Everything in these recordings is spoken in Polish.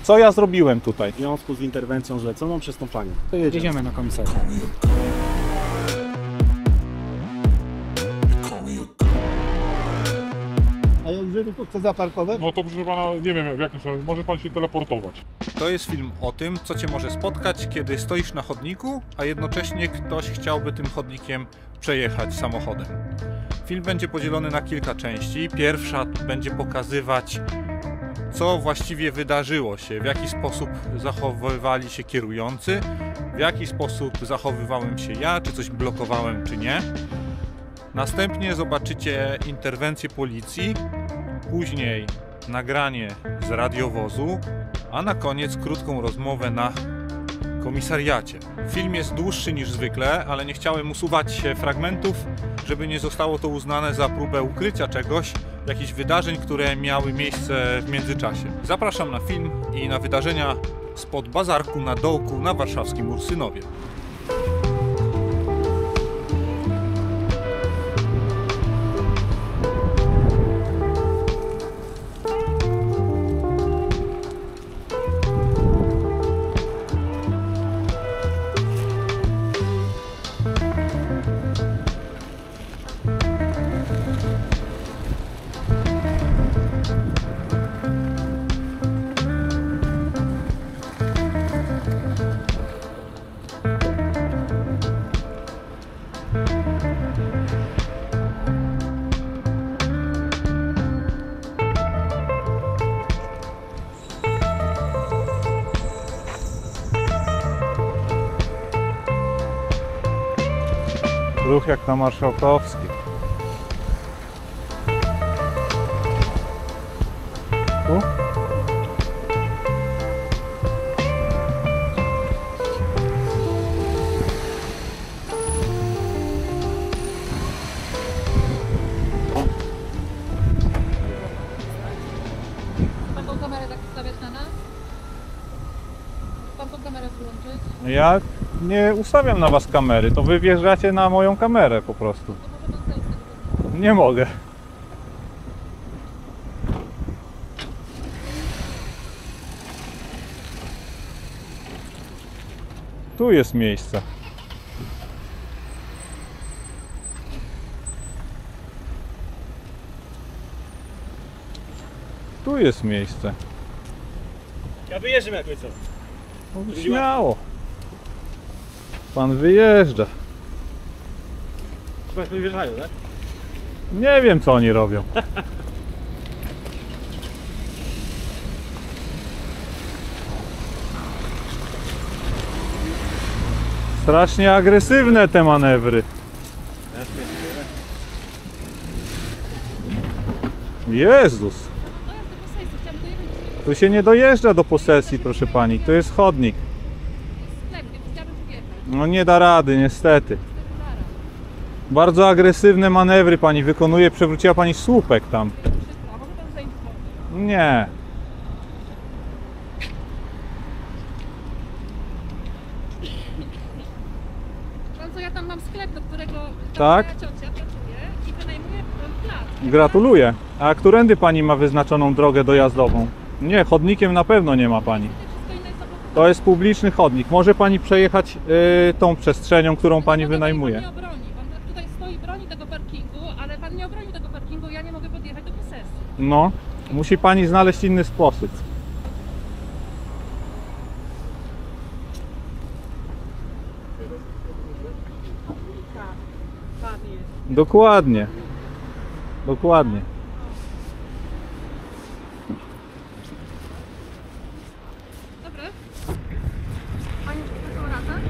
co ja zrobiłem tutaj? W związku z interwencją zleconą przez tą panią. To jedziemy na komisariat. A jak Żydu tu chce zaparkować? No to proszę pana, nie wiem w jakim sensie, może pan się teleportować. To jest film o tym, co cię może spotkać, kiedy stoisz na chodniku, a jednocześnie ktoś chciałby tym chodnikiem przejechać samochodem. Film będzie podzielony na kilka części. Pierwsza będzie pokazywać, co właściwie wydarzyło się, w jaki sposób zachowywali się kierujący, w jaki sposób zachowywałem się ja, czy coś blokowałem, czy nie. Następnie zobaczycie interwencję policji, później nagranie z radiowozu, a na koniec krótką rozmowę na komisariacie. Film jest dłuższy niż zwykle, ale nie chciałem usuwać fragmentów, żeby nie zostało to uznane za próbę ukrycia czegoś, jakichś wydarzeń, które miały miejsce w międzyczasie. Zapraszam na film i na wydarzenia spod bazarku na dołku na warszawskim Ursynowie. Ruch jak na Marszałkowskiej. Tu? Pan tą kamerę tak wstawiać na nas? Pan tą kamerę włączyć? Ja nie ustawiam na was kamery, to wy wjeżdżacie na moją kamerę po prostu. To może pan zejść z tego. Nie mogę. Tu jest miejsce. Tu jest miejsce. Ja wyjeżdżam jak co. No, śmiało. Pan wyjeżdża. Państwo wyjeżdżają, tak? Nie wiem, co oni robią. Strasznie agresywne te manewry. Jezus. Tu się nie dojeżdża do posesji, proszę pani. To jest chodnik. No nie da rady, niestety. Bardzo agresywne manewry pani wykonuje. Przewróciła pani słupek tam. Nie. Pan co, ja tam mam sklep, do którego Tak? moja ciocia pracuje i wynajmuje plac. Gratuluję. A którędy pani ma wyznaczoną drogę dojazdową? Nie, chodnikiem na pewno nie ma pani. Wszystko inne jest zablokowane. To jest publiczny chodnik. Może pani przejechać tą przestrzenią, którą pani wynajmuje. Pan nie obroni. Pan tutaj stoi, broni tego parkingu, ale pan nie obroni tego parkingu, ja nie mogę podjechać do posesji. No, musi pani znaleźć inny sposób. Pan jest. Dokładnie. Dokładnie. Dobra. Pani taką radę?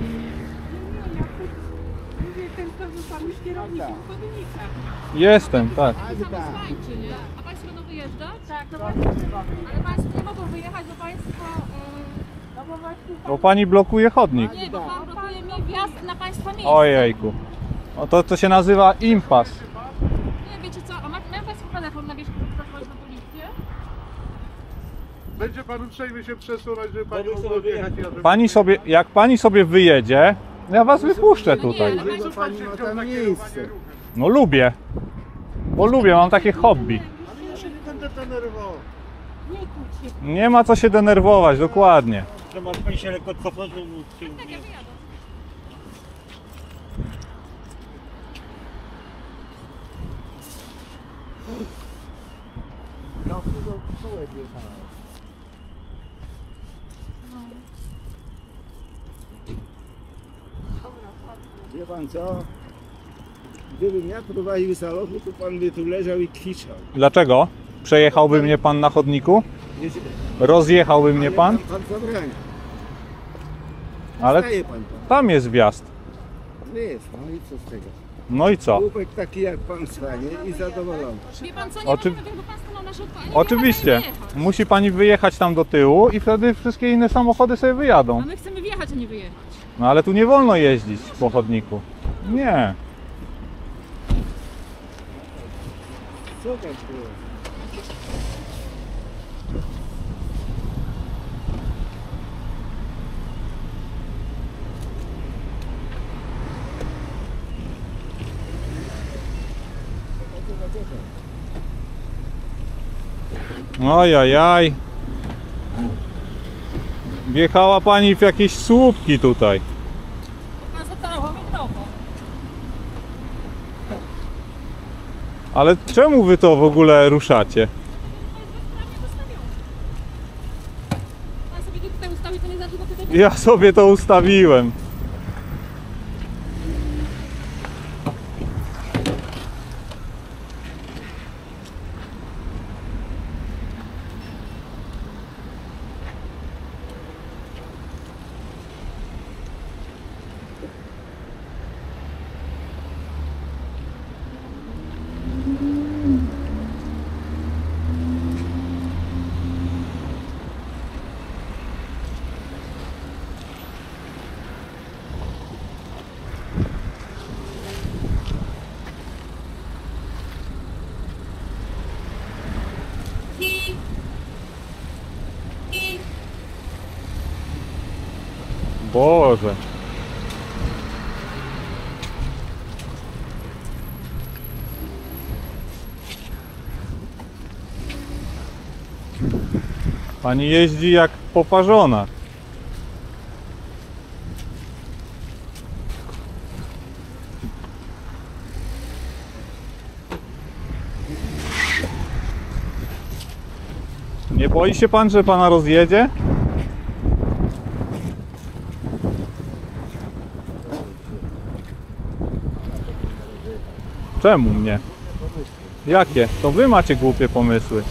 Nie, ten to pan już kierownik podnika. Jestem, tak. Czy nie? A państwo będą wyjeżdżać? Tak, no właśnie. Ale państwo nie mogą wyjechać, bo państwo... No bo właśnie... Bo pani blokuje chodnik. Nie, bo pan blokuje mi wjazd na państwa miejsce. Ojejku. O, to się nazywa impas. Nie, wiecie co, a mają państwo telefon na wierzchu, żeby zadzwonić na policję? Będzie pan uprzejmy się przesunąć, żeby pani mogła wjechać. Jak pani sobie wyjedzie, ja was wypuszczę tutaj. Nie, ale Bo pani ma tam miejsce. No lubię. Bo lubię, mam takie hobby. Ale ja się nie będę denerwował. nie kłóć świetnie. Nie ma co się denerwować, dokładnie. Trzeba pani się lekko cofnąć, bo się Tak, ja wyjadę. Wie pan co? Gdybym ja prowadził samochód, to pan by tu leżał i kwiczał. Dlaczego? Przejechałby mnie pan na chodniku? Wiecie, Rozjechałby mnie pan? Pan zabrania. Ale Staje pan tam. tam jest wjazd. Nie jest, no i co z tego? No i co? Głupek taki jak pan stanie i zadowolony. Wie pan co, nie Oczy- możemy tego państwa na nasze odpalenie. Oczywiście. Musi pani wyjechać tam do tyłu i wtedy wszystkie inne samochody sobie wyjadą. A my chcemy wjechać, a nie wyjechać. No ale tu nie wolno jeździć po chodniku. Nie. Co tak było? Ojajaj. Wjechała pani w jakieś słupki tutaj. Pan zatarował mi drogą. Ale czemu wy to w ogóle ruszacie? Pan sobie tutaj ustawi, to nie znaczy, że tutaj... Ja sobie to ustawiłem. Boże. Pani jeździ jak poparzona. Nie boi się pan, że pana rozjedzie? Czemu mnie? Jakie? To wy macie głupie pomysły.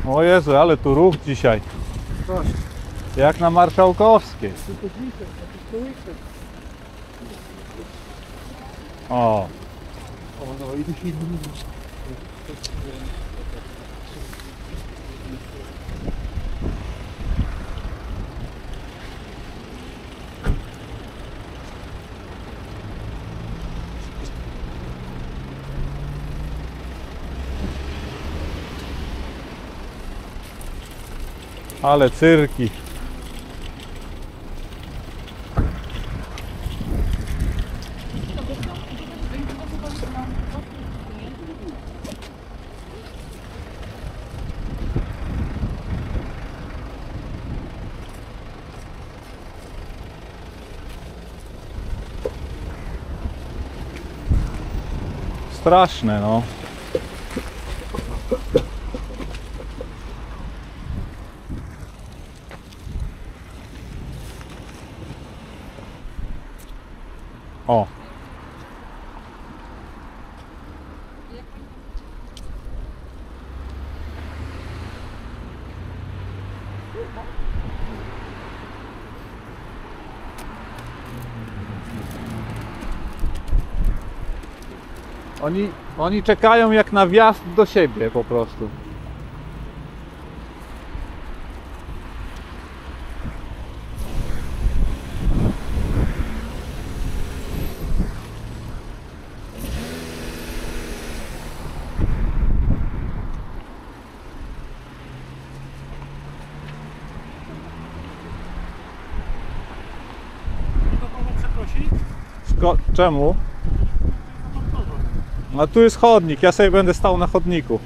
O Jezu, ale tu ruch dzisiaj. Jak na Marszałkowskiej. O. Ale cyrki. Straszne, no. O. Oni czekają jak na wjazd do siebie po prostu. to pana przeprosi? Czemu? A tu jest chodnik, ja sobie będę stał na chodniku.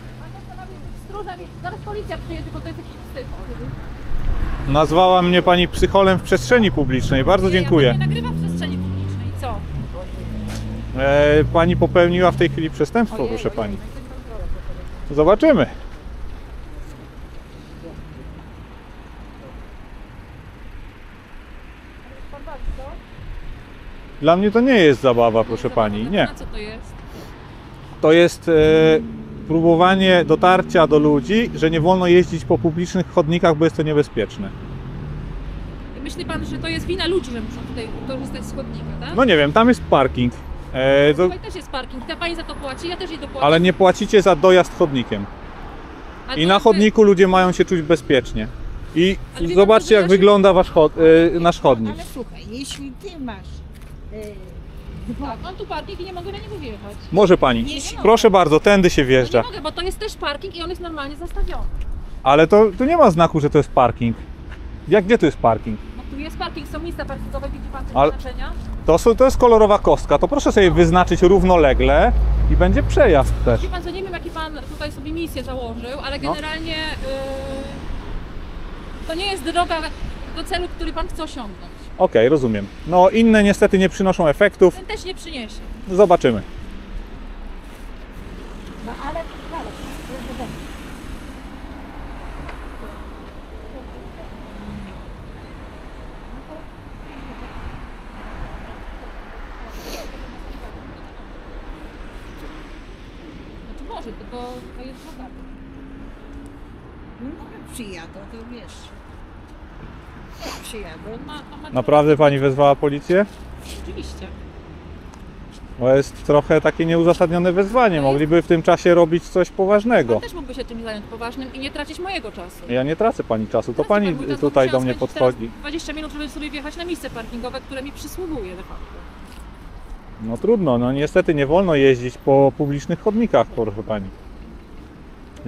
Zaraz policja przyjedzie, bo to jest jakiś psychol. Nazwała mnie pani psycholem w przestrzeni publicznej. Bardzo dziękuję. Ja nie nagrywam w przestrzeni publicznej. Co? Pani popełniła w tej chwili przestępstwo, Ojej, proszę ojej, pani. no i co pan zrobi? Zobaczymy. Pan bawi, co? Dla mnie to nie jest zabawa, proszę pani. Nie. A co to jest? To jest próbowanie dotarcia do ludzi, że nie wolno jeździć po publicznych chodnikach, bo jest to niebezpieczne. Myśli pan, że to jest wina ludzi, że muszą tutaj korzystać z chodnika, tak? No nie wiem, tam jest parking. Tutaj też jest parking, ta pani za to płaci, ja też jej dopłacę. Ale nie płacicie za dojazd chodnikiem. Ale I to na jakby- chodniku ludzie mają się czuć bezpiecznie. I Ale wie pan, zobaczcie, że ja jak się- wygląda nasz chodnik. Ale słuchaj, jeśli ty masz Tak, mam tu parking i nie mogę na niego wjechać. Może pani. Jeśli- Proszę bardzo, tędy się No wjeżdża. nie mogę, bo to jest też parking i on jest normalnie zastawiony. Ale to tu nie ma znaku, że to jest parking. Gdzie tu jest parking? No tu jest parking, są miejsca parkingowe, widzi pan te Ale- oznaczenia? To jest kolorowa kostka, to proszę sobie wyznaczyć równolegle i będzie przejazd też. Widzi pan, że nie wiem jaki pan tutaj sobie misję założył, ale No. generalnie to nie jest droga do celu, który pan chce osiągnąć. Okej, rozumiem. No inne niestety nie przynoszą efektów. Ten też nie przyniesie. Zobaczymy. no ale Znaczy może, tylko to jest droga. no, przyjadą, to wiesz. Przyjadą. Ma Naprawdę pani wezwała policję? Oczywiście. Bo jest trochę takie nieuzasadnione wezwanie. Mogliby w tym czasie robić coś poważnego. Pan też mógłby się tym zająć poważnym i nie tracić mojego czasu. Ja nie tracę pani czasu, to Traci pani pan mój czas, bo tutaj do musiałam mnie spędzić podchodzi. teraz 20 minut, żeby sobie wjechać na miejsce parkingowe, które mi przysługuje de facto. No trudno, no niestety nie wolno jeździć po publicznych chodnikach, proszę pani.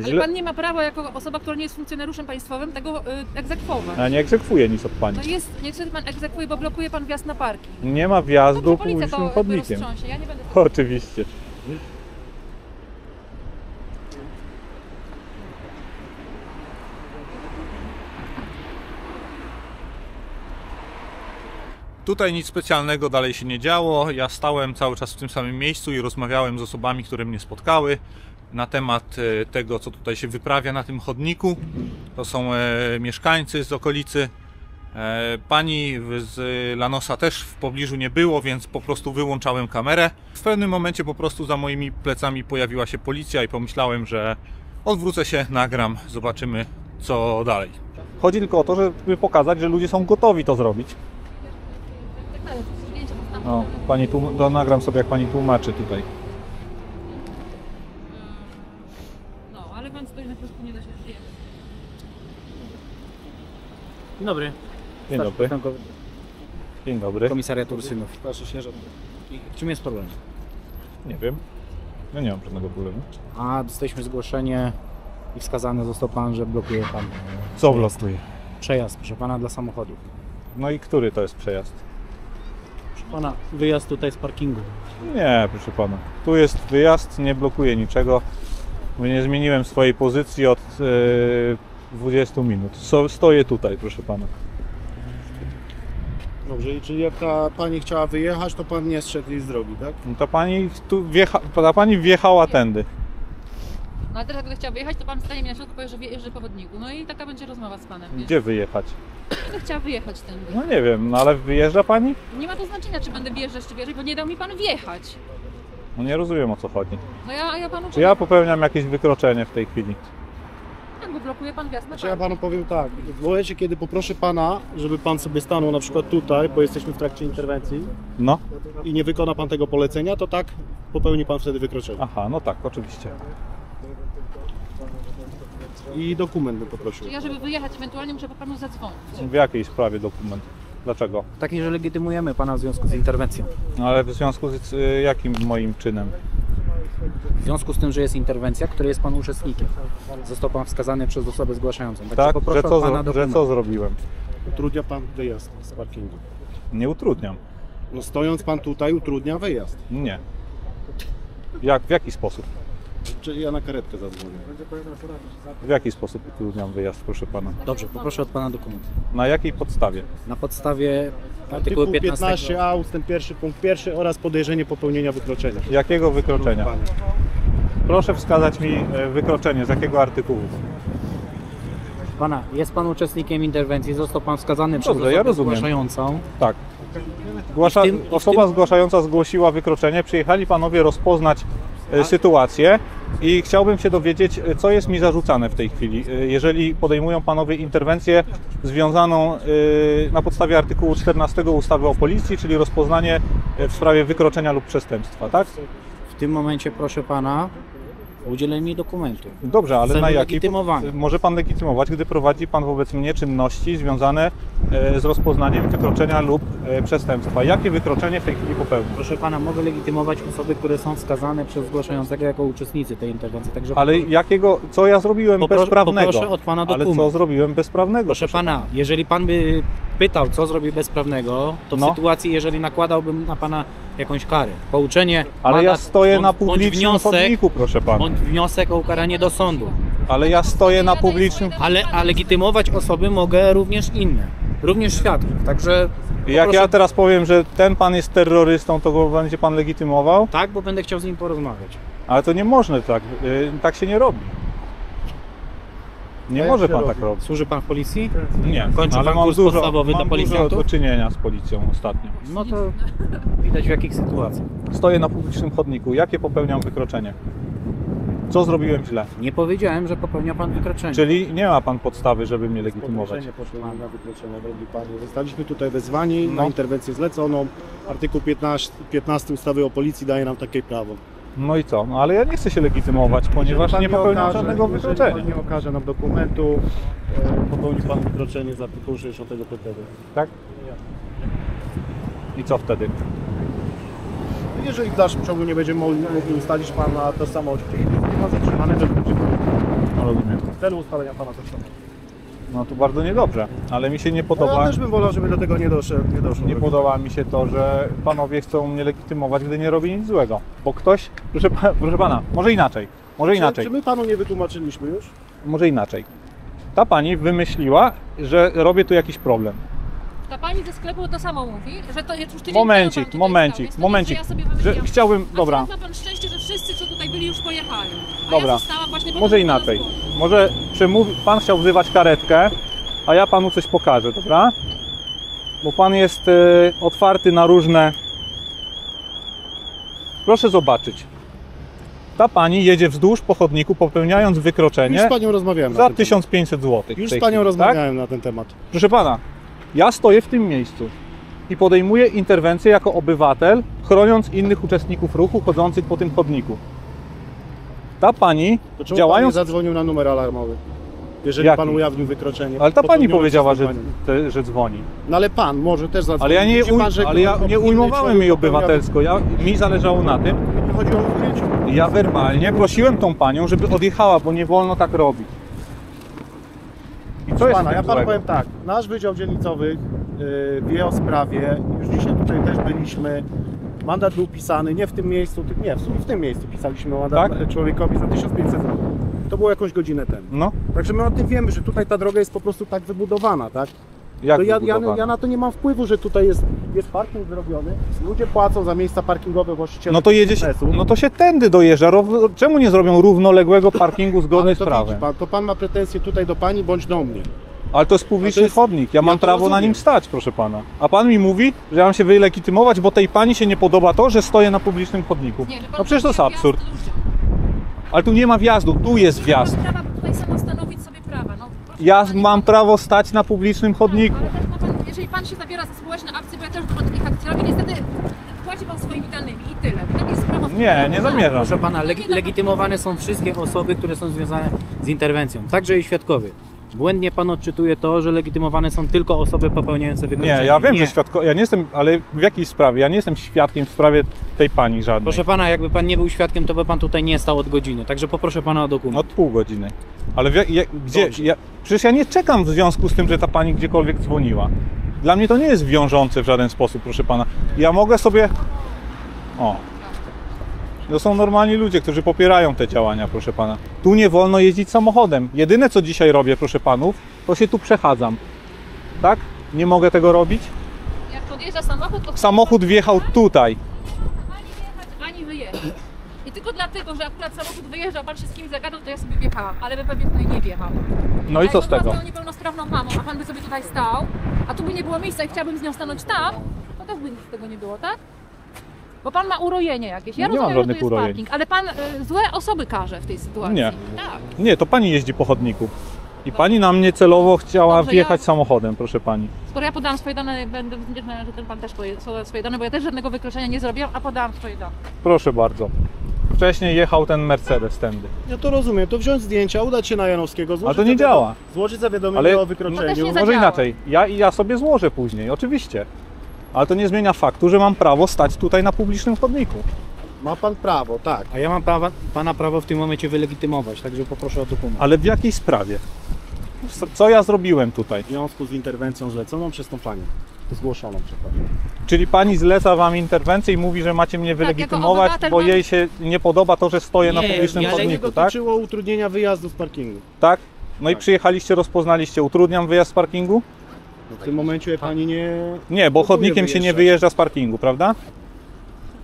Ale pan nie ma prawa jako osoba, która nie jest funkcjonariuszem państwowym tego egzekwować. Ja nie egzekwuję nic od pani. To jest, niestety pan egzekwuje, bo blokuje pan wjazd na parking. Nie ma wjazdu Dobrze, policja to publicznym jakby chodnikiem. roztrząsie, ja nie będę... Oczywiście. Tutaj nic specjalnego dalej się nie działo. Ja stałem cały czas w tym samym miejscu i rozmawiałem z osobami, które mnie spotkały na temat tego, co tutaj się wyprawia na tym chodniku. To są mieszkańcy z okolicy. Pani z Lanosa też w pobliżu nie było, więc po prostu wyłączałem kamerę. W pewnym momencie po prostu za moimi plecami pojawiła się policja i pomyślałem, że odwrócę się, nagram, zobaczymy co dalej. Chodzi tylko o to, żeby pokazać, że ludzie są gotowi to zrobić. Zdjęcie postawię. No, pani to nagram sobie, jak pani tłumaczy tutaj. No, ale pan stoi na prostu, nie da się zdjąć. Dzień dobry. Dzień dobry. Dzień dobry. Komisariat Ursynów. Starszy sierżant. I w czym jest problem? Nie wiem. Ja nie mam żadnego problemu. A dostaliśmy zgłoszenie i wskazane został pan, że blokuje pan Co blokuje? przejazd, proszę pana, dla samochodów. No i który to jest przejazd? Proszę pana, wyjazd tutaj z parkingu. Nie, proszę pana. Tu jest wyjazd, nie blokuję niczego. Bo nie zmieniłem swojej pozycji od 20 minut. Stoję tutaj, proszę pana. Dobrze, i czyli jak ta pani chciała wyjechać, to pan nie zszedł jej z drogi, tak? No ta pani wjechała tędy. No ale teraz jak będę chciała wyjechać, to pan stanie mi na środku, powie, że jeżdżę po chodniku. No i taka będzie rozmowa z panem. Wie. Gdzie wyjechać? Będę chciała wyjechać tędy. No nie wiem, no ale wyjeżdża pani? Nie ma to znaczenia, czy będę wjeżdżać, czy wjeżdżać, bo nie dał mi pan wjechać. No nie rozumiem, o co chodzi. No ja panu Czy ja popełniam jakieś wykroczenie w tej chwili? Tak, bo blokuje pan wjazd na Znaczy ja parking. panu powiem tak, w momencie kiedy poproszę pana, żeby pan sobie stanął na przykład tutaj, bo jesteśmy w trakcie interwencji No. i nie wykona pan tego polecenia, to tak popełni pan wtedy wykroczenie. Aha, no tak, oczywiście. I dokument bym poprosił. Czy ja, żeby wyjechać, ewentualnie muszę po panu zadzwonić. W jakiej sprawie dokument? Dlaczego? Taki, że legitymujemy pana w związku z interwencją. No ale w związku z jakim moim czynem? W związku z tym, że jest interwencja, której jest pan uczestnikiem. Został pan wskazany przez osobę zgłaszającą. Także Tak, poproszę że pana co dokument. zrobiłem? Utrudnia pan wyjazd z parkingu. Nie utrudniam. No stojąc pan tutaj utrudnia wyjazd. Nie. W jaki sposób? Czyli ja na karetkę zadzwonię. W jaki sposób utrudniam wyjazd, proszę pana? Dobrze, poproszę od pana dokument. Na jakiej podstawie? Na podstawie artykułu Artykuł 15. 15a ustęp 1 punkt 1 oraz podejrzenie popełnienia wykroczenia. Jakiego wykroczenia? Proszę wskazać mi wykroczenie, z jakiego artykułu? Pana, jest pan uczestnikiem interwencji, został pan wskazany przez Dobrze, osobę ja rozumiem. zgłaszającą. Tak. I w tym- Osoba zgłaszająca zgłosiła wykroczenie, przyjechali panowie rozpoznać sytuację i chciałbym się dowiedzieć, co jest mi zarzucane w tej chwili, jeżeli podejmują panowie interwencję związaną na podstawie artykułu 14 ustawy o policji, czyli rozpoznanie w sprawie wykroczenia lub przestępstwa, tak? W tym momencie proszę pana o udzielenie mi dokumentu. Dobrze, ale Celu na jakiej? legitymowania. Może pan legitymować, gdy prowadzi pan wobec mnie czynności związane z rozpoznaniem wykroczenia lub przestępstwa. Jakie wykroczenie w tej chwili popełnił? Proszę pana, mogę legitymować osoby, które są wskazane przez zgłaszającego jako uczestnicy tej interwencji. Także Ale jakiego, co ja zrobiłem bezprawnego? Poproszę od pana Ale dokument. co zrobiłem bezprawnego? Proszę pana, jeżeli pan by pytał, co zrobił bezprawnego, to w No. sytuacji, jeżeli nakładałbym na pana jakąś karę, pouczenie, Ale ja mandat, stoję na bądź publicznym chodniku, proszę pana. bądź wniosek o ukaranie do sądu. Ale ja stoję na publicznym... A legitymować osoby mogę również inne, również świadków. Także Jak poproszę- ja teraz powiem, że ten pan jest terrorystą, to go będzie pan legitymował? Tak, bo będę chciał z nim porozmawiać. Ale to nie można tak, tak się nie robi. Nie może pan tak robić. Służy pan w policji? Nie, Kończy ale pan mam kurs dużo, podstawowy dla mam dużo policjantów? do czynienia z policją ostatnio. No to widać w jakich sytuacjach. Stoję na publicznym chodniku. Jakie popełniam wykroczenie? Co zrobiłem źle? Nie powiedziałem, że popełnia pan wykroczenie. Czyli nie ma pan podstawy, żeby mnie legitymować. Podejrzenie popełnienia wykroczenia, drogi panie. Zostaliśmy tutaj wezwani na interwencję zleconą. Artykuł 15 ustawy o policji daje nam takie prawo. No i co? No ale ja nie chcę się legitymować, ponieważ nie popełniam żadnego Jeżeli wykroczenia. pan nie okaże nam dokumentu, popełni pan wykroczenie z artykułu 65. Tak? I co wtedy? Jeżeli w dalszym ciągu nie będziemy mogli ustalić pana tożsamości, nie ma zatrzymane wykroczenie. No rozumiem. W celu ustalenia pana tożsamości. No to bardzo niedobrze, ale mi się nie No, podoba. ja też bym wolał, żeby do tego nie doszło. Nie podoba mi się to, że panowie chcą mnie legitymować, gdy nie robię nic złego. Bo ktoś, proszę pana, może inaczej. Czy my panu nie wytłumaczyliśmy już? Może inaczej. Ta pani wymyśliła, że robię tu jakiś problem. Ta pani ze sklepu to samo mówi, że to już tydzień Momencik, temu pan tutaj momencik, stał, więc to momencik. nie, że ja sobie Że wymyśliłam. chciałbym, A dobra, teraz ma pan szczęście, że wszyscy, co tutaj byli, już pojechali. A Dobra. ja zostałam właśnie po może to, żeby inaczej. pana zgłosić. Może pan chciał wzywać karetkę, a ja panu coś pokażę, dobra? Bo pan jest otwarty na różne... Proszę zobaczyć. Ta pani jedzie wzdłuż po chodniku, popełniając Już wykroczenie z panią rozmawiałem na za ten temat. 1500 zł. Już z panią rozmawiałem na ten temat. Proszę pana, ja stoję w tym miejscu i podejmuję interwencję jako obywatel, chroniąc innych uczestników ruchu chodzących po tym chodniku. Ta pani, To czemu działając... pan nie zadzwonił na numer alarmowy? Jeżeli Jaki? pan ujawnił wykroczenie. Ale ta pani Potrudniono powiedziała, że, przesłuchanie. że dzwoni. No ale pan może też zadzwonić. Ale ja nie, Widzi pan, że ale ja nie inny ujmowałem człowiek jej popełnia- obywatelsko. Mi zależało na tym, Nie chodzi o ukryciu. ja werbalnie prosiłem tą panią, żeby odjechała, bo nie wolno tak robić. I co jest Pana, w tym ja panu złego? powiem tak. Nasz Wydział Dzielnicowy wie o sprawie. Już dzisiaj tutaj też byliśmy. Mandat był pisany, nie w tym miejscu, nie, w sumie w tym miejscu pisaliśmy mandat Tak? człowiekowi za 1500 zł. To było jakąś godzinę temu. No, Także my o tym wiemy, że tutaj ta droga jest po prostu tak wybudowana, tak? jak To ja wybudowana? na to nie mam wpływu, że tutaj jest parking zrobiony, ludzie płacą za miejsca parkingowe właściciele. No to jedzie się, biznesu. no to się tędy dojeżdża. Czemu nie zrobią równoległego parkingu zgodnie Ale z to prawem? widzi pan, to pan ma pretensje tutaj do pani bądź do mnie. Ale to jest publiczny to jest- chodnik, ja mam ja to prawo na rozumiem. nim stać, proszę pana. A pan mi mówi, że ja mam się wylegitymować, bo tej pani się nie podoba to, że stoję na publicznym chodniku. Nie, że pan No przecież to jest wjazd absurd. ludziom. Ale tu nie ma wjazdu, tu jest wjazd. Nie ma pan prawa tutaj sama stanowić sobie prawa. No, proszę Ja pana, nie mam pan- prawo stać na publicznym chodniku. Ale też ma pan, jeżeli pan się zabiera za społeczne akcje, bo ja też dużo takich akcji robię, niestety płaci pan swoimi danymi i tyle. Tak jest sprawa. Nie zamierzam. Proszę pana, legitymowane są wszystkie osoby, które są związane z interwencją, także i świadkowie. Błędnie pan odczytuje to, że legitymowane są tylko osoby popełniające wykroczenie. Nie, ja wiem, Nie. że świadko. Ja nie jestem, ale w jakiej sprawie? Ja nie jestem świadkiem w sprawie tej pani żadnej. Proszę pana, jakby pan nie był świadkiem, to by pan tutaj nie stał od godziny. Także poproszę pana o dokument. Od pół godziny. Ale gdzie? Dobrze. Przecież ja nie czekam w związku z tym, że ta pani gdziekolwiek dzwoniła. Dla mnie to nie jest wiążące w żaden sposób, proszę pana. Ja mogę sobie... O. To są normalni ludzie, którzy popierają te działania, proszę pana. Tu nie wolno jeździć samochodem. Jedyne co dzisiaj robię, proszę panów, to się tu przechadzam. Tak? Nie mogę tego robić? Jak podjeżdża samochód, to Samochód wjechał tutaj. ani wjechać, ani wyjechać. I tylko dlatego, że akurat samochód wyjeżdżał, pan się z kimś zagadał, to ja sobie wjechałam, ale by pewnie tutaj nie wjechał. No i co z tego? Z niepełnosprawną mamą, a pan by sobie tutaj stał, a tu by nie było miejsca i chciałbym z nią stanąć tam, to też by nic z tego nie było, tak? Bo pan ma urojenie jakieś. Ja Nie mam rozumiem, że żadnych tu jest urojeń. parking, ale pan złe osoby karze w tej sytuacji. Nie. Tak. Nie, to pani jeździ po chodniku. I pani na mnie celowo chciała Dobrze, wjechać ja- samochodem, proszę pani. Skoro ja podałam swoje dane, będę wdzięczna, że ten pan też podaje swoje dane, bo ja też żadnego wykroczenia nie zrobiłam, a podałam swoje dane. Proszę bardzo. Wcześniej jechał ten Mercedes tędy. Ja to rozumiem, to wziąć zdjęcia, udać się na Janowskiego, Ale to nie działa. Złożyć zawiadomienie Ale- o To wykroczeniu. też nie Może zadziała. inaczej. Ja sobie złożę później, oczywiście. Ale to nie zmienia faktu, że mam prawo stać tutaj na publicznym chodniku. Ma pan prawo, tak. A ja mam pana prawo w tym momencie wylegitymować, także poproszę o dokument. Ale w jakiej sprawie? Co ja zrobiłem tutaj? W związku z interwencją zleconą przez tą panią. Zgłoszoną, przepraszam. Czyli pani zleca wam interwencję i mówi, że macie mnie wylegitymować, obywatel bo mam- jej się nie podoba to, że stoję na Nie, publicznym ale Ale nie chodniku, tak? dotyczyło utrudnienia wyjazdu z parkingu. Tak? No i Tak. przyjechaliście, rozpoznaliście, utrudniam wyjazd z parkingu? W tym momencie pani nie... Nie, bo próbuje chodnikiem się nie wyjeżdżać. wyjeżdża z parkingu, prawda?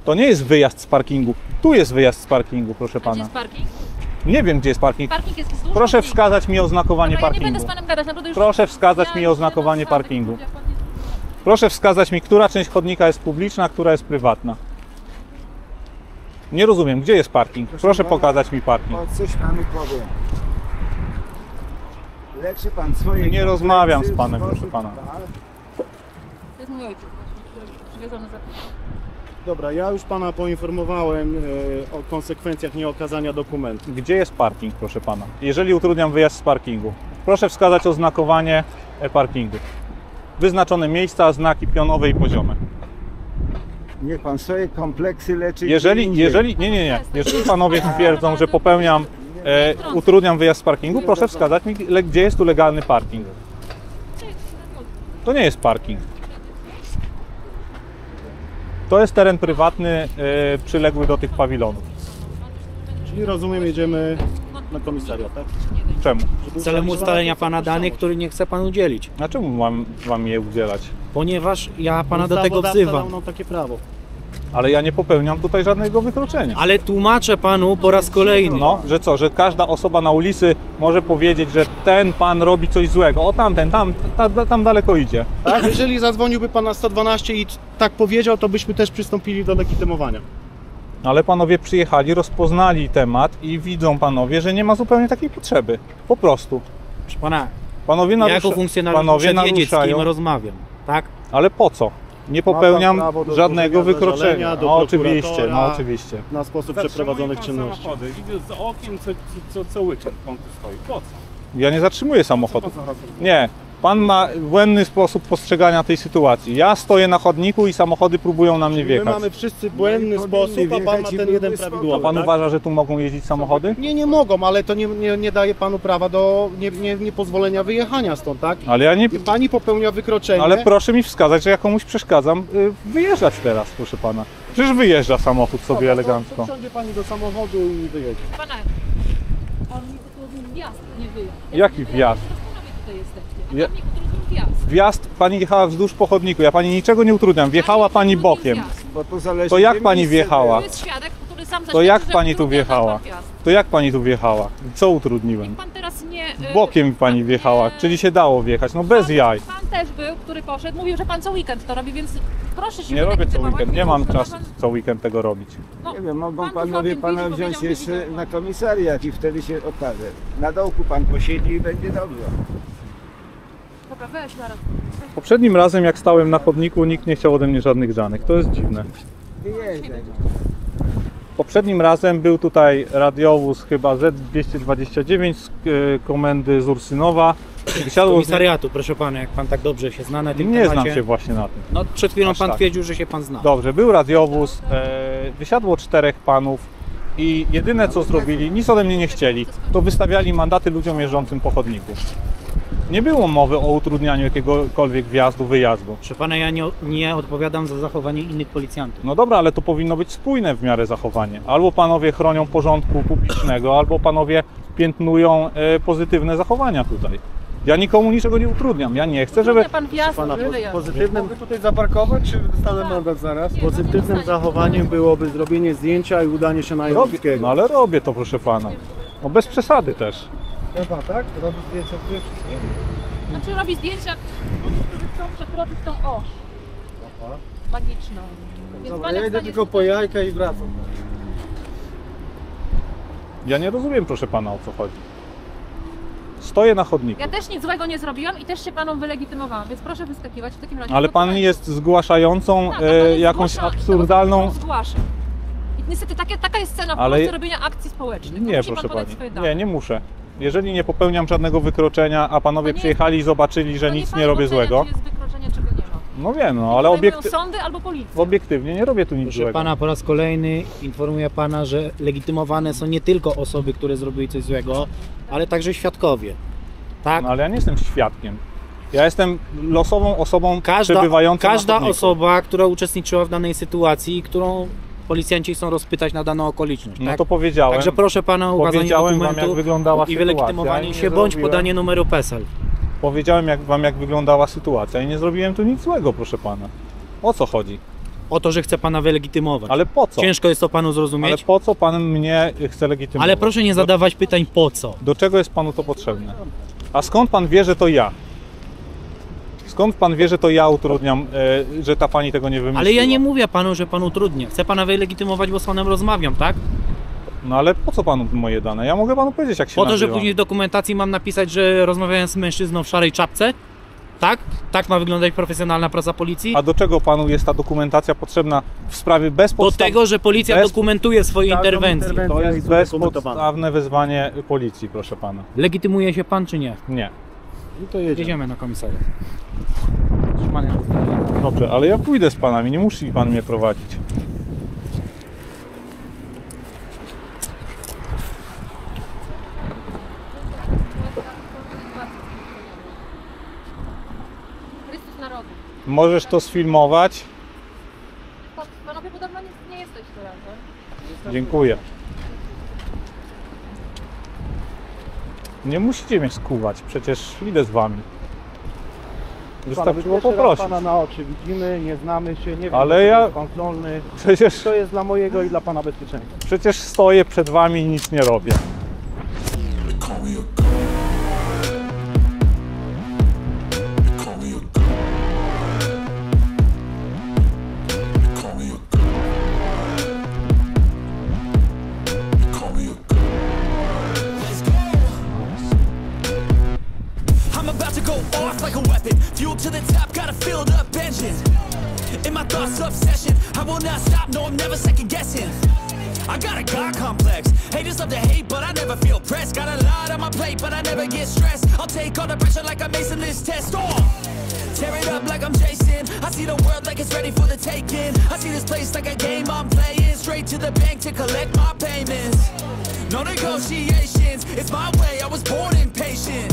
To nie jest wyjazd z parkingu. Tu jest wyjazd z parkingu, proszę A gdzie pana. jest parking? Nie wiem, gdzie jest parking. Parking jest wzdłuż Proszę chodnika. wskazać mi oznakowanie Dobra, ja nie będę parkingu. z panem gadać, naprawdę już... Proszę wskazać Ja mi już oznakowanie nie mam parkingu. jak pan nie- Proszę wskazać mi, która część chodnika jest publiczna, a która jest prywatna. Nie rozumiem, gdzie jest parking? Proszę pokazać mi parking. O, coś panu powiem. Leczy pan swoje... Nie rozmawiam z kompleksy w panem, sposób proszę pana. tak, To jest mój ojciec właśnie, który przywiezony za... Dobra, ja już pana poinformowałem o konsekwencjach nieokazania dokumentu. Gdzie jest parking, proszę pana? Jeżeli utrudniam wyjazd z parkingu, proszę wskazać oznakowanie parkingu. Wyznaczone miejsca, znaki pionowe i poziome. Niech pan swoje kompleksy leczy. gdzie Jeżeli indziej. jeżeli panowie twierdzą, że popełniam, utrudniam wyjazd z parkingu, proszę wskazać mi, gdzie jest tu legalny parking. To nie jest parking. To jest teren prywatny, przyległy do tych pawilonów. Czyli rozumiem, jedziemy na komisariat, tak? Czemu? Celem ustalenia pana danych, który nie chce pan udzielić. A czemu mam wam je udzielać? Ponieważ ja pana do tego Ustawodawca wzywam. dał nam takie prawo. Ale ja nie popełniam tutaj żadnego wykroczenia. Ale tłumaczę panu po raz kolejny. No, że co, że każda osoba na ulicy może powiedzieć, że ten pan robi coś złego. O tamten, tam daleko idzie. Tak? Jeżeli zadzwoniłby pan na 112 i tak powiedział, to byśmy też przystąpili do legitymowania. Ale panowie przyjechali, rozpoznali temat i widzą panowie, że nie ma zupełnie takiej potrzeby. Po prostu. Proszę pana, Panowie, ja jako funkcjonariusz muszę wiedzieć, z kim rozmawiam. Tak? Ale po co? Nie popełniam Ma pan prawo do żadnego złożenia wykroczenia. zażalenia do No oczywiście, prokuratora. no oczywiście. Na sposób przeprowadzonych czynności. samochody, idzie z okiem co weekend on tu stoi. Po co? Ja nie zatrzymuję samochodu. Po co zaraz? Nie. Pan ma błędny sposób postrzegania tej sytuacji. Ja stoję na chodniku i samochody próbują na mnie My wjechać. mamy wszyscy błędny No i sposób, a pan ma wjechać i ten byłby jeden spoko. A prawidłowy. pan tak? uważa, że tu mogą jeździć samochody? Nie mogą, ale to nie daje panu prawa do niepozwolenia wyjechania stąd, tak? Ale ja nie... I pani popełnia wykroczenie. Ale proszę mi wskazać, że ja komuś przeszkadzam wyjeżdżać teraz, proszę pana. Przecież wyjeżdża samochód sobie elegancko. To wsiądzie pani do samochodu i wyjedzie. Pana, on mi utrudnił wjazd, nie wyjazd. Jaki wjazd? Doskonale tutaj jesteście, a Ja- pan mi utrudnił wjazd. Wjazd pani jechała wzdłuż po chodniku, ja pani niczego nie utrudniam, wjechała pani bokiem. Bo to zależy, To jak gdzie pani miejsce wjechała? To jest świadek, który sam To jak zaświadczy, że pani tu utrudnia wjechała? pan wjazd. To jak pani tu wjechała? Co utrudniłem? Niech pan teraz nie... Bokiem pani wjechała, czyli się dało wjechać, no bez jaj. Pan też był, który poszedł, mówił, że pan co weekend to robi, więc proszę się Nie robię co wylegitymować. weekend, nie mam Może czasu pan- co weekend tego robić. No, Nie wiem, mogą pan tu panowie sobie pana widzi, wziąć powiedział, jeszcze że na komisariat i wtedy się okaże. Na dołku pan posiedzi i będzie dobrze. Dobra, weź zaraz. Poprzednim razem jak stałem na chodniku, nikt nie chciał ode mnie żadnych danych, to jest dziwne. Wyjeżdżaj. Poprzednim razem był tutaj radiowóz chyba Z229 z komendy z Ursynowa. Wysiadło z... Komisariatu, proszę pana, jak pan tak dobrze się zna na tym Nie temacie. znam się właśnie na tym. No przed chwilą Aż pan tak. twierdził, że się pan zna. Dobrze, był radiowóz, wysiadło 4 panów i jedyne co zrobili, nic ode mnie nie chcieli, to wystawiali mandaty ludziom jeżdżącym po chodniku. Nie było mowy o utrudnianiu jakiegokolwiek wjazdu, wyjazdu. Proszę pana, ja nie odpowiadam za zachowanie innych policjantów. No dobra, ale to powinno być spójne w miarę zachowanie. Albo panowie chronią porządku publicznego, albo panowie piętnują pozytywne zachowania tutaj. Ja nikomu niczego nie utrudniam. Ja nie chcę, żeby... Utrudnia pan wjazd, Pana wyjazd. pozytywnym, Mogę tutaj zaparkować, czy dostanę mandat zaraz? pozytywnym zachowaniem byłoby zrobienie zdjęcia i udanie się na Robię, Jowickiego. no ale robię to, proszę pana. No bez przesady też. Chyba, tak? Robię zdjęcia tutaj wszystkie. Znaczy robi zdjęcia, którzy chcą przekroczyć tą oś magiczną. Więc Dobra, pan ja jak idę stanie tylko po jajka i wracam. Ja nie rozumiem, proszę pana, o co chodzi. Stoję na chodniku. Ja też nic złego nie zrobiłam i też się panom wylegitymowałam, więc proszę wyskakiwać w takim razie. Ale pan dokumenty. jest zgłaszającą Tak, a pan jest jakąś zgłasza- absurdalną... Zgłaszam. I niestety taka jest cena w Ale- Polsce robienia akcji społecznych. Nie, Musi proszę pan podać pani. swoje dane. Nie muszę. Jeżeli nie popełniam żadnego wykroczenia, a panowie To nie- przyjechali i zobaczyli, że To nic pan nie robię ocenia, złego, Czy jest wykroczenie, czego nie ma. no wiem, no ale Podejmują sądy albo policja. obiektywnie nie robię tu nic Proszę złego. pana, po raz kolejny informuję pana, że legitymowane są nie tylko osoby, które zrobiły coś złego, ale także świadkowie. Tak? No ale ja nie jestem świadkiem. Ja jestem losową osobą Każda przebywającą na każda chodniku. osoba, która uczestniczyła w danej sytuacji, którą policjanci chcą rozpytać na daną okoliczność. No Tak? to powiedziałem. Także proszę pana o ukazanie Powiedziałem wam, dokumentu jak wyglądała i sytuacja. wylegitymowanie i się nie bądź zrobiłem- podanie numeru PESEL. Powiedziałem wam, jak wyglądała sytuacja i nie zrobiłem tu nic złego, proszę pana. O co chodzi? O to, że chce pana wylegitymować. Ale po co? Ciężko jest to panu Ale zrozumieć, po co pan mnie chce legitymować? ale proszę nie zadawać pytań po co. Do czego jest panu to potrzebne? A skąd pan wie, że to ja? Skąd pan wie, że to ja utrudniam, że ta pani tego nie wymyśliła? Ale ja nie mówię panu, że pan utrudnia. Chcę pana wylegitymować, bo z panem rozmawiam, tak? No ale po co panu moje dane? Ja mogę panu powiedzieć, jak się Po to, że nazywam. później w dokumentacji mam napisać, że rozmawiałem z mężczyzną w szarej czapce? Tak? Tak ma wyglądać profesjonalna praca policji? A do czego panu jest ta dokumentacja potrzebna w sprawie Do bezpodstawnej? tego, że policja bez- dokumentuje swoje Każdą interwencje. interwencję To jest jest udokumentowana. bezpodstawne wezwanie policji, proszę pana. Legitymuje się pan czy nie? Nie. No to jedziemy. Jedziemy na komisariat. Trzymanie. Dobrze, ale ja pójdę z panami, nie musi pan mnie prowadzić. Chrystus narodu. Możesz to sfilmować? Panowie podobno nie jesteście razem. Dziękuję. Nie musicie mnie skuwać, przecież idę z wami. Wystarczyło Pierwszy raz poprosić. pana na oczy widzimy, nie znamy się, nie wiem, Ale czy ja- jest kontrolny. Przecież, To jest dla mojego i dla pana bezpieczeństwa. przecież stoję przed wami i nic nie robię. I'm about to go off like a weapon. Fuel to the top, got a filled up engine. In my thoughts, obsession. I will not stop, no, I'm never second guessing. I got a God complex. Haters love to hate, but I never feel pressed. Got a lot on my plate, but I never get stressed. I'll take all the pressure like I'm acing this test. Tear it up like I'm Jason. I see the world like it's ready for the taking. I see this place like a game I'm playing. Straight to the bank to collect my payments. No negotiations, it's my way, I was born impatient.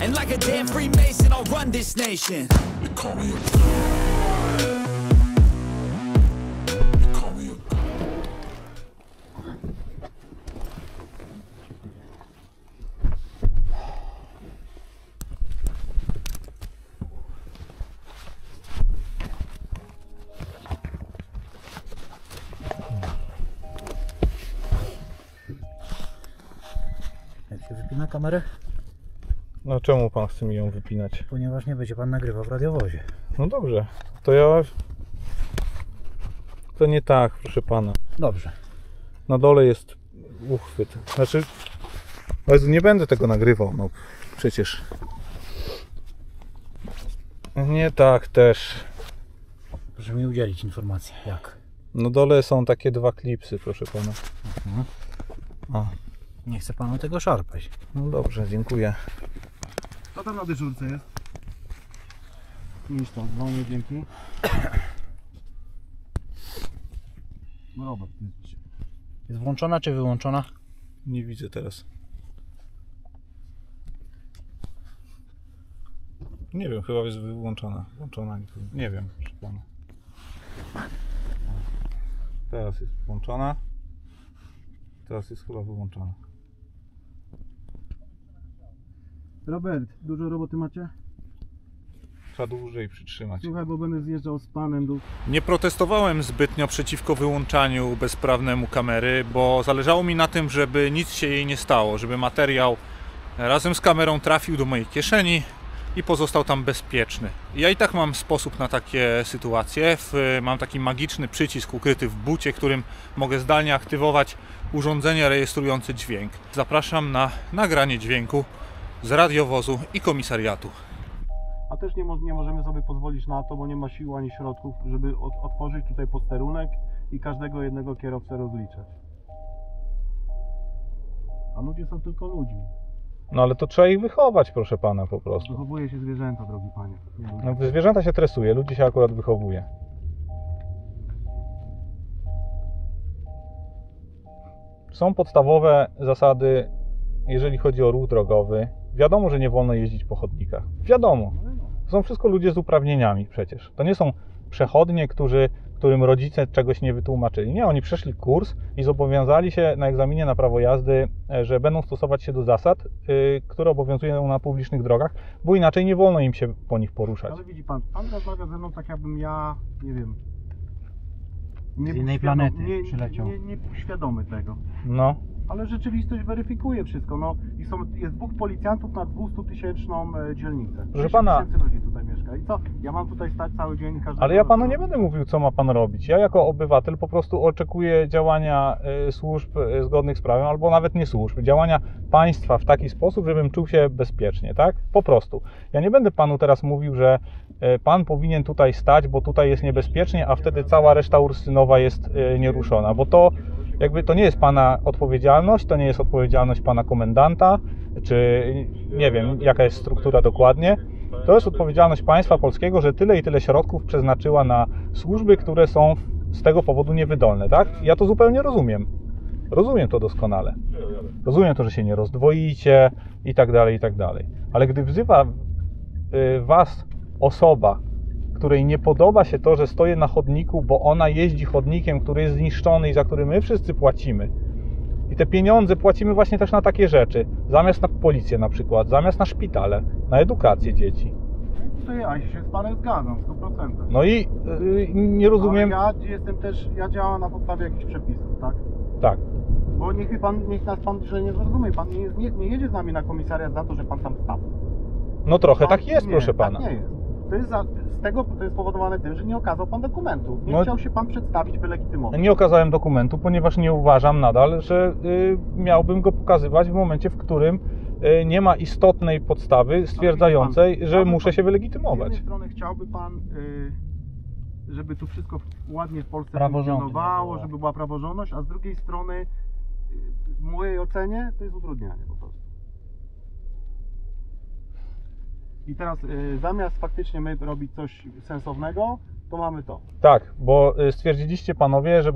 And like a damn Freemason, I'll run this nation. Jak się wypina kamerę? No czemu pan chce mi ją wypinać? Ponieważ nie będzie pan nagrywał w radiowozie. No dobrze, to ja... To nie tak, proszę pana. Dobrze. Na dole jest uchwyt. Znaczy... Jezu, nie będę tego nagrywał, no przecież. Nie tak też. Proszę mi udzielić informacji. Jak? Na dole są takie dwa klipsy, proszę pana. O, Nie chce panu tego szarpać. no dobrze, dziękuję. Co tam na dyżurce jest? Nic tam, dzwonię, dzięki. No Robert, ty. Jest włączona czy wyłączona? Nie widzę teraz. Nie wiem, chyba jest wyłączona. Włączona, nie wiem, proszę pana. Teraz jest włączona. Teraz jest chyba wyłączona. Robert, dużo roboty macie? Trzeba dłużej przytrzymać. Słuchaj, bo będę zjeżdżał z panem do... Nie protestowałem zbytnio przeciwko wyłączaniu bezprawnemu kamery, bo zależało mi na tym, żeby nic się jej nie stało, żeby materiał razem z kamerą trafił do mojej kieszeni i pozostał tam bezpieczny. Ja i tak mam sposób na takie sytuacje. Mam taki magiczny przycisk ukryty w bucie, którym mogę zdalnie aktywować urządzenie rejestrujące dźwięk. Zapraszam na nagranie dźwięku z radiowozu i komisariatu. A też nie możemy sobie pozwolić na to, bo nie ma sił ani środków, żeby otworzyć tutaj posterunek i każdego jednego kierowcę rozliczać. A ludzie są tylko ludźmi. No ale to trzeba ich wychować, proszę pana, po prostu. Wychowuje się zwierzęta, drogi panie. No, zwierzęta się tresuje, ludzi się akurat wychowuje. Są podstawowe zasady, jeżeli chodzi o ruch drogowy. Wiadomo, że nie wolno jeździć po chodnikach. Wiadomo. To są wszystko ludzie z uprawnieniami przecież. To nie są przechodnie, którym rodzice czegoś nie wytłumaczyli. Nie, oni przeszli kurs i zobowiązali się na egzaminie na prawo jazdy, że będą stosować się do zasad, które obowiązują na publicznych drogach, bo inaczej nie wolno im się po nich poruszać. Ale widzi pan rozmawia ze mną tak, jakbym ja, nie wiem... Z innej planety przyleciał. Nie był świadomy tego. No. Ale rzeczywistość weryfikuje wszystko. No i jest 2 policjantów na 200-tysięczną dzielnicę. Proszę pana, 10 000 ludzi tutaj mieszka. I co? Ja mam tutaj stać cały dzień każdego... ale ja panu nie będę mówił, co ma pan robić. Ja jako obywatel po prostu oczekuję działania służb zgodnych z prawem, albo nawet nie służb, działania państwa w taki sposób, żebym czuł się bezpiecznie, tak? Po prostu. Ja nie będę panu teraz mówił, że pan powinien tutaj stać, bo tutaj jest niebezpiecznie, a wtedy cała reszta Ursynowa jest nieruszona, bo to jakby to nie jest pana odpowiedzialność, to nie jest odpowiedzialność pana komendanta, czy nie wiem, jaka jest struktura dokładnie. To jest odpowiedzialność państwa polskiego, że tyle i tyle środków przeznaczyła na służby, które są z tego powodu niewydolne, tak? Ja to zupełnie rozumiem. Rozumiem to doskonale. Rozumiem to, że się nie rozdwoicie i tak dalej, i tak dalej. Ale gdy wzywa was osoba, której nie podoba się to, że stoję na chodniku, bo ona jeździ chodnikiem, który jest zniszczony i za który my wszyscy płacimy. I te pieniądze płacimy właśnie też na takie rzeczy. Zamiast na policję na przykład, zamiast na szpitale, na edukację dzieci. To ja się z panem zgadzam, 100%. No i nie rozumiem... Ale ja działam na podstawie jakichś przepisów, tak? Tak. Bo niech nas pan źle nie zrozumie. Pan nie jedzie z nami na komisariat za to, że pan tam stał. No trochę tak jest, proszę pana. Tak nie jest. To jest spowodowane tym, że nie okazał pan dokumentu. Nie No, chciał się pan przedstawić, wylegitymować. nie okazałem dokumentu, ponieważ nie uważam nadal, że miałbym go pokazywać w momencie, w którym nie ma istotnej podstawy stwierdzającej, że muszę się Z wylegitymować. jednej strony chciałby pan, żeby tu wszystko ładnie w Polsce Praworządnie funkcjonowało, było. żeby była praworządność, a z drugiej strony w mojej ocenie to jest utrudnianie po prostu. I teraz zamiast faktycznie my robić coś sensownego, to mamy to. Tak, bo stwierdziliście panowie, że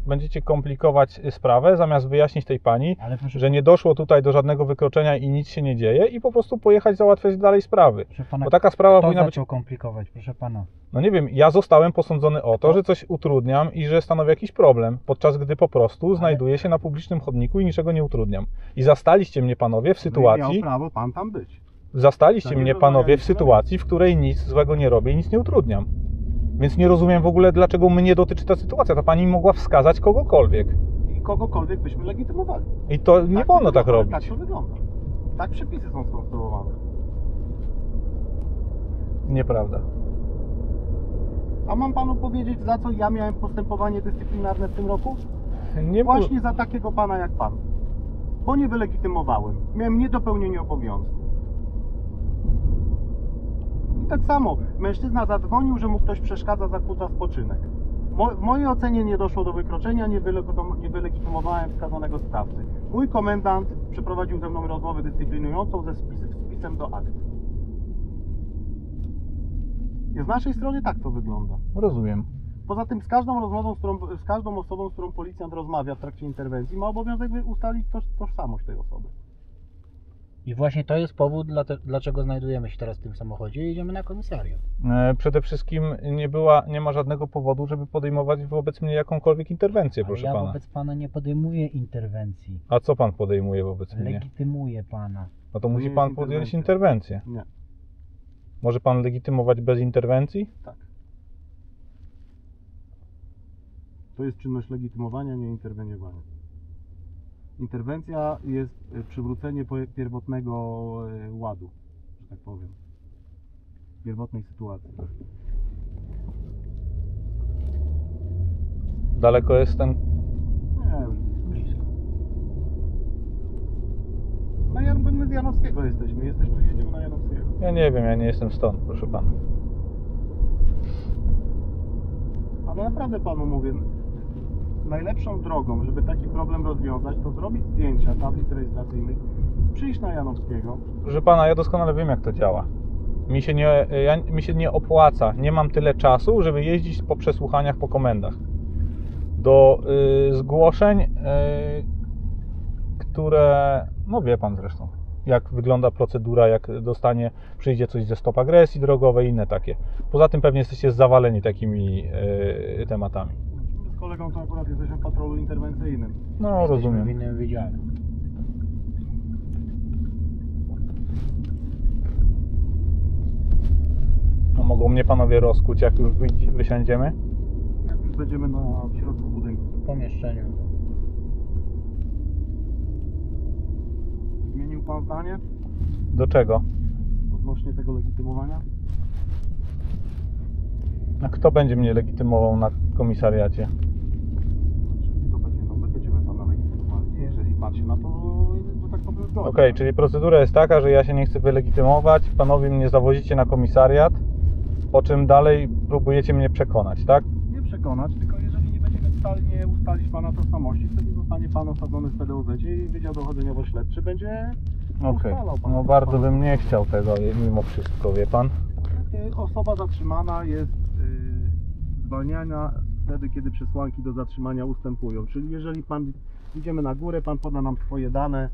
będziecie komplikować sprawę, zamiast wyjaśnić tej pani, Ale proszę, że nie doszło tutaj do żadnego wykroczenia i nic się nie dzieje i po prostu pojechać załatwiać dalej sprawy. proszę pana, Bo taka sprawa kto powinna być... zaczął komplikować, proszę pana? No nie wiem, ja zostałem posądzony o to, że coś utrudniam i że stanowię jakiś problem, podczas gdy po prostu znajduję się na publicznym chodniku i niczego nie utrudniam. I zastaliście mnie panowie w sytuacji... Miał prawo pan tam być. Zastaliście Tak, mnie nie panowie w rozmawialiśmy. sytuacji, w której nic złego nie robię i nic nie utrudniam. Więc nie rozumiem w ogóle, dlaczego mnie dotyczy ta sytuacja. Ta pani mogła wskazać kogokolwiek. I kogokolwiek byśmy legitymowali. I to nie wolno tak robić. Tak to wygląda. Tak przepisy są skonstruowane. Nieprawda. A mam panu powiedzieć, za co ja miałem postępowanie dyscyplinarne w tym roku? Nie było... Właśnie za takiego pana jak pan. Bo nie wylegitymowałem. Miałem niedopełnienie obowiązku. I tak samo, mężczyzna zadzwonił, że mu ktoś przeszkadza, zakłóca spoczynek. W mojej ocenie nie doszło do wykroczenia, nie wylegitymowałem wskazanego sprawcy. Mój komendant przeprowadził ze mną rozmowę dyscyplinującą ze spisem do akt. I z naszej strony tak to wygląda. Rozumiem. Poza tym z każdą rozmową, z każdą osobą, z którą policjant rozmawia w trakcie interwencji, ma obowiązek ustalić tożsamość tej osoby. I właśnie to jest powód, dlaczego znajdujemy się teraz w tym samochodzie i idziemy na komisariat. Przede wszystkim nie ma żadnego powodu, żeby podejmować wobec mnie jakąkolwiek interwencję, Ale proszę ja pana. wobec pana nie podejmuję interwencji. A co pan podejmuje wobec mnie? Legitymuję pana. No to nie musi jest pan podjąć interwencja. interwencję. Nie. Może pan legitymować bez interwencji? Tak. To jest czynność legitymowania, nie interweniowania. Interwencja jest przywrócenie pierwotnego ładu, że tak powiem. Pierwotnej sytuacji. Daleko jest ten... Nie, już blisko. My z Janowskiego jesteśmy, jedziemy na Janowskiego. Ja nie wiem, ja nie jestem stąd, proszę pana. Ale naprawdę panu mówię, najlepszą drogą, żeby taki problem rozwiązać, to zrobić zdjęcia tablic rejestracyjnych, przyjść na Janowskiego. Proszę pana, ja doskonale wiem, jak to działa. Mi się nie opłaca, nie mam tyle czasu, żeby jeździć po przesłuchaniach, po komendach. Do zgłoszeń, które, no wie pan zresztą, jak wygląda procedura, jak przyjdzie coś ze stop agresji drogowej, inne takie. Poza tym pewnie jesteście zawaleni takimi tematami. My z kolegą to akurat jesteśmy w patrolu interwencyjnym. No, rozumiem. W innym wydziale. No, mogą mnie panowie rozkuć, jak już wysiądziemy? Jak już będziemy w środku budynku. W pomieszczeniu. Zmienił pan zdanie Do czego? odnośnie tego legitymowania? A kto będzie mnie legitymował na komisariacie? To będzie, no my będziemy pana legitymowali, jeżeli pan się na to, że tak powiem, zgodzi. Okej, czyli procedura jest taka, że ja się nie chcę wylegitymować, panowie mnie zawozicie na komisariat, po czym dalej próbujecie mnie przekonać, tak? Nie przekonać, tylko jeżeli nie będziemy nie ustalić pana tożsamości, wtedy zostanie pan osadzony w PDOZ i Wydział Dochodzeniowo-Śledczy będzie Okej. ustalał pana. No bardzo bym nie chciał tego mimo wszystko, wie pan? Osoba zatrzymana jest zwalniana wtedy, kiedy przesłanki do zatrzymania ustępują. Czyli jeżeli pan idziemy na górę, pan poda nam swoje dane,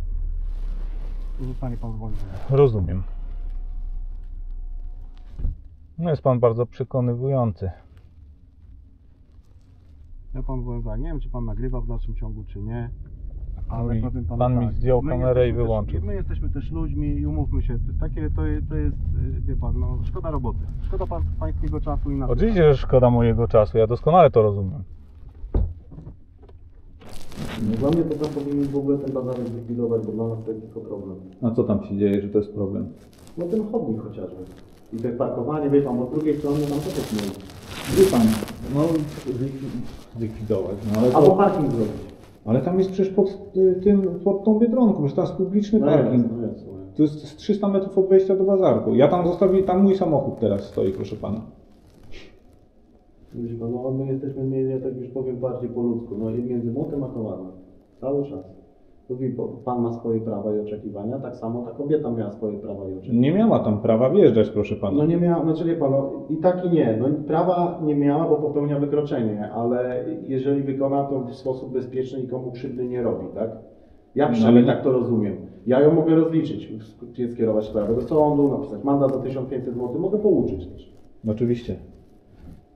to zostanie pan zwolniony. Rozumiem. No jest pan bardzo przekonywujący. Ja pan powiem tak, nie wiem czy pan nagrywa w dalszym ciągu czy nie, ale I powiem panu pan mi tak, zdjął my kamerę i jesteśmy wyłączył. My jesteśmy też ludźmi i umówmy się, to jest, wie pan, no szkoda roboty, szkoda pańskiego czasu i naszego. Oczywiście, że szkoda mojego czasu, ja doskonale to rozumiem. Dla mnie to tam powinien w ogóle ten bazar zlikwidować, bo dla nas to jest tylko problem. A co tam się dzieje, że to jest problem? No ten chodnik chociażby. I te parkowanie, wie pan, bo z drugiej strony tam to też nie. Wie pan, no zlikwidować, no ale Albo parking zrobić. Ale tam jest przecież pod tą Biedronką, że tam jest publiczny parking. To jest z 300 metrów od wejścia do bazarku. Ja tam zostawiłem, tam mój samochód teraz stoi, proszę pana. Widzi pan, no my jesteśmy, ja tak już powiem, bardziej po ludzku. No i między młotem a kowadłem. Cały czas. Mówi, pan ma swoje prawa i oczekiwania, tak samo ta kobieta miała swoje prawa i oczekiwania. Nie miała tam prawa wjeżdżać, proszę pana. No nie miała, znaczy wie pan, no, i tak i nie. No prawa nie miała, bo popełnia wykroczenie, ale jeżeli wykona to w sposób bezpieczny i komu krzywdy nie robi, tak? Ja przynajmniej tak to rozumiem. Ja ją mogę rozliczyć, skierować sprawę do sądu, napisać mandat za 1500 zł, mogę pouczyć też. Oczywiście.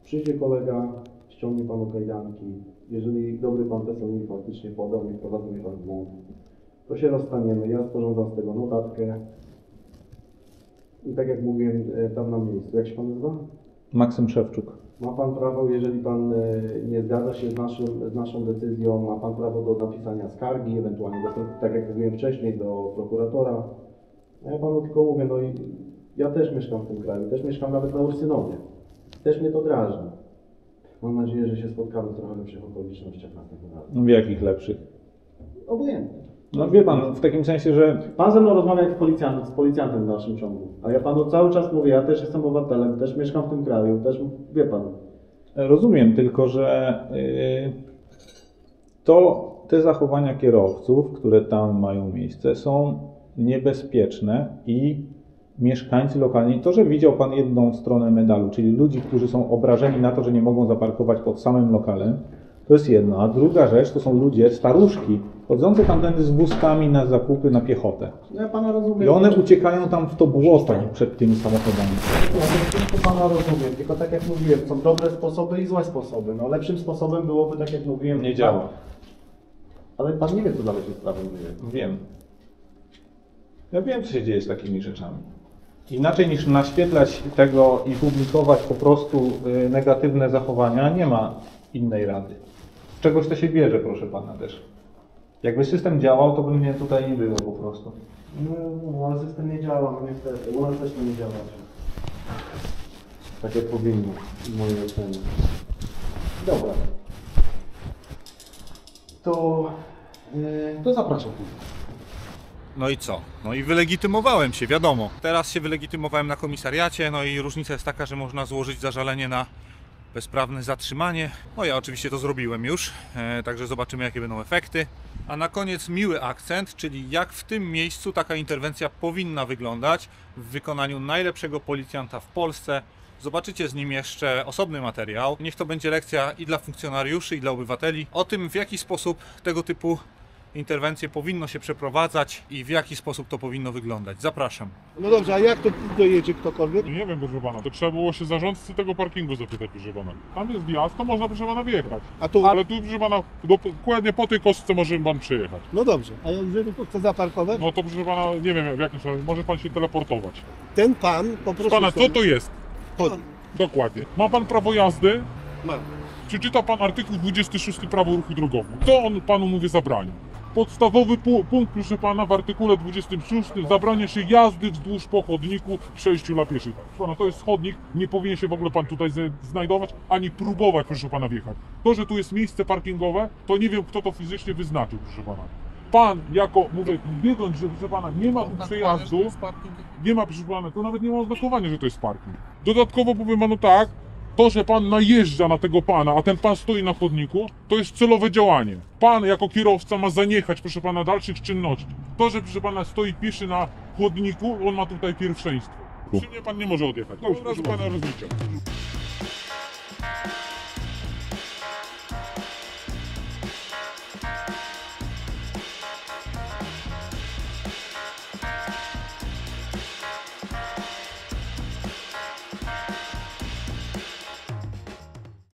Przyjdzie kolega, ściągnie panu kajdanki. Jeżeli dobry pan PESEL mi faktycznie podał i wprowadził mnie pan w błąd, to się rozstaniemy. Ja sporządzam z tego notatkę. I tak jak mówiłem tam na miejscu, jak się pan nazywa? Maksym Szewczuk. Ma pan prawo, jeżeli pan nie zgadza się z naszą decyzją, ma pan prawo do napisania skargi, ewentualnie tak jak mówiłem wcześniej, do prokuratora. A ja panu tylko mówię, no i ja też mieszkam w tym kraju, też mieszkam nawet na Ursynowie. Też mnie to drażni. Mam nadzieję, że się spotkamy w trochę lepszych okolicznościach następnym razem. W jakich lepszych? Obojętnie. No wie pan, w takim sensie, że... Pan ze mną rozmawia jak z policjantem w dalszym ciągu. A ja panu cały czas mówię, ja też jestem obywatelem, też mieszkam w tym kraju, też wie pan. Rozumiem, tylko że te zachowania kierowców, które tam mają miejsce, są niebezpieczne i mieszkańcy lokalni, to, że widział pan jedną stronę medalu, czyli ludzi, którzy są obrażeni na to, że nie mogą zaparkować pod samym lokalem, To jest jedno. A druga rzecz to są ludzie, staruszki, chodzące tamtędy z wózkami na zakupy na piechotę. Ja pana rozumiem. I one uciekają tam w to błoto przed tymi samochodami. To pana rozumiem, tylko tak jak mówiłem, są dobre sposoby i złe sposoby. No lepszym sposobem byłoby, tak jak mówiłem... Nie działa. Ale pan nie wie, co dalej się z prawem dzieje. Wiem. Ja wiem, co się dzieje z takimi rzeczami. Inaczej niż naświetlać tego i publikować po prostu negatywne zachowania, nie ma innej rady. Z czegoś to się bierze, proszę pana też. Jakby system działał, to by mnie tutaj nie było po prostu. No, ale system nie działa, no niestety. U nas też to nie działa. Tak jak powinno, w mojej ocenie. Dobra. To zapraszam. No i co? No i wylegitymowałem się, wiadomo. Teraz się wylegitymowałem na komisariacie, no i różnica jest taka, że można złożyć zażalenie na bezprawne zatrzymanie. No ja oczywiście to zrobiłem już, także zobaczymy, jakie będą efekty. A na koniec miły akcent, czyli jak w tym miejscu taka interwencja powinna wyglądać w wykonaniu najlepszego policjanta w Polsce. Zobaczycie z nim jeszcze osobny materiał. Niech to będzie lekcja i dla funkcjonariuszy, i dla obywateli o tym, w jaki sposób tego typu interwencje powinno się przeprowadzać i w jaki sposób to powinno wyglądać. Zapraszam. No dobrze, a jak to dojedzie ktokolwiek? Nie wiem, proszę pana, to trzeba było się zarządcy tego parkingu zapytać, proszę pana. Tam jest wjazd, to można, proszę pana, wjechać. Ale tu, proszę pana, dokładnie po tej kostce może pan przyjechać. No dobrze, a jeżeli tu chce zaparkować? No to, proszę pana, nie wiem w jakim sensie, może pan się teleportować. Ten pan po Proszę prostu... pana, co to jest? Chodź. Dokładnie. Ma pan prawo jazdy? Mam. Przeczyta pan artykuł 26 Prawo o ruchu drogowym. Co on panu mówi zabrania? Podstawowy punkt, proszę pana, w artykule 26 zabrania się jazdy wzdłuż po chodniku w przejściu dla pieszych. Proszę pana, to jest chodnik, nie powinien się w ogóle pan tutaj znajdować, ani próbować, proszę pana, wjechać. To, że tu jest miejsce parkingowe, to nie wiem, kto to fizycznie wyznaczył, proszę pana. Pan jako, mówię, wiedząc, że proszę pana, nie ma tu przejazdu, nie ma, proszę pana, to nawet nie ma oznakowania, że to jest parking. Dodatkowo powiem panu tak, to, że pan najeżdża na tego pana, a ten pan stoi na chodniku, to jest celowe działanie. Pan jako kierowca ma zaniechać, proszę pana, dalszych czynności. To, że proszę pana stoi pieszy na chodniku, on ma tutaj pierwszeństwo. Przy mnie pan nie może odjechać. To już proszę pana rozliczę.